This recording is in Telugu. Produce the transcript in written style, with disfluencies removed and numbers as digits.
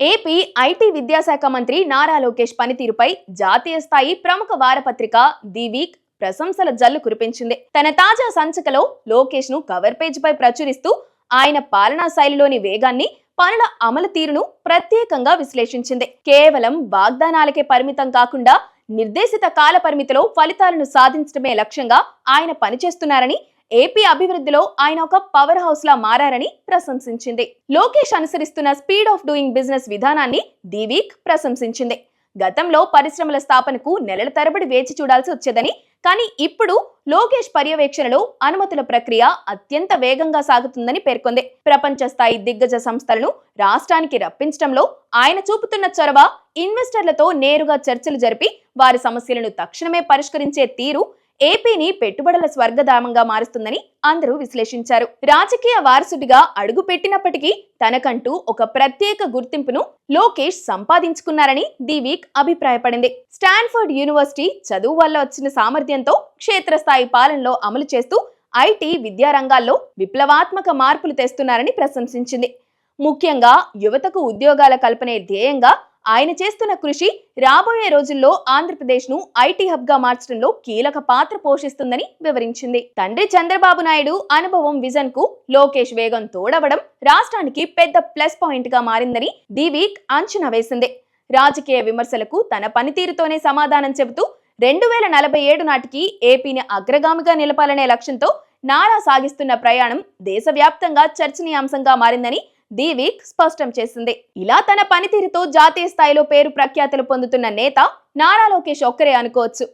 ఏపీ ఐటీ విద్యాశాఖ మంత్రి నారా లోకేష్ పనితీరుపై జాతీయ స్థాయి ప్రముఖ వారపత్రిక ది వీక్ ప్రశంసల జల్లు కురిపించింది. తన తాజా సంచికలో లోకేష్ ను కవర్ పేజీపై ప్రచురిస్తూ ఆయన పాలనా శైలిలోని వేగాన్ని, పనుల అమలు తీరును ప్రత్యేకంగా విశ్లేషించింది. కేవలం వాగ్దానాలకే పరిమితం కాకుండా నిర్దేశిత కాల పరిమితిలో ఫలితాలను సాధించడమే లక్ష్యంగా ఆయన పనిచేస్తున్నారని, ఏపీ అభివృద్ధిలో ఆయన ఒక పవర్ హౌస్ లా మారారని ప్రశంసించింది. లోకేష్ అనుసరిస్తున్న స్పీడ్ ఆఫ్ డూయింగ్ బిజినెస్ విధానాన్ని ది వీక్ ప్రశంసించింది. గతంలో పరిశ్రమల స్థాపనకు నెలల తరబడి వేచి చూడాల్సి వచ్చేదని, కానీ ఇప్పుడు లోకేష్ పర్యవేక్షణలో అనుమతుల ప్రక్రియ అత్యంత వేగంగా సాగుతుందని పేర్కొంది. ప్రపంచ స్థాయి దిగ్గజ సంస్థలను రాష్ట్రానికి రప్పించడంలో ఆయన చూపుతున్న చొరవ, ఇన్వెస్టర్లతో నేరుగా చర్చలు జరిపి వారి సమస్యలను తక్షణమే పరిష్కరించే తీరు ఏపీని పెట్టుబడుల స్వర్గధామంగా మారుస్తుందని అందరూ విశ్లేషించారు. రాజకీయ వారసుడిగా అడుగు పెట్టినప్పటికీ తనకంటూ ఒక ప్రత్యేక గుర్తింపును లోకేష్ సంపాదించుకున్నారని ది వీక్ అభిప్రాయపడింది. స్టాన్ఫర్డ్ యూనివర్సిటీ చదువు వల్ల వచ్చిన సామర్థ్యంతో క్షేత్రస్థాయి పాలనలో అమలు చేస్తూ ఐటీ విద్యా రంగాల్లో విప్లవాత్మక మార్పులు తెస్తున్నారని ప్రశంసించింది. ముఖ్యంగా యువతకు ఉద్యోగాల కల్పనే ధ్యేయంగా ఆయన చేస్తున్న కృషి రాబోయే రోజుల్లో ఆంధ్రప్రదేశ్ ను ఐటీ హబ్ గా మార్చడంలో కీలక పాత్ర పోషిస్తుందని వివరించింది. తండ్రి చంద్రబాబు నాయుడు అనుభవం, విజన్ కు లోకేష్ వేగం తోడవడం రాష్ట్రానికి పెద్ద ప్లస్ పాయింట్ గా మారిందని ది వీక్ అంచనా వేసింది. రాజకీయ విమర్శలకు తన పనితీరుతోనే సమాధానం చెబుతూ 2047 నాటికి ఏపీని అగ్రగామిగా నిలపాలనే లక్ష్యంతో నారా సాగిస్తున్న ప్రయాణం దేశవ్యాప్తంగా చర్చనీయాంశంగా మారిందని ది వీక్ స్పష్టం చేసింది. ఇలా తన పనితీరుతో జాతీయ స్థాయిలో పేరు ప్రఖ్యాతులు పొందుతున్న నేత నారా లోకేష్ ఒక్కరే అనుకోవచ్చు.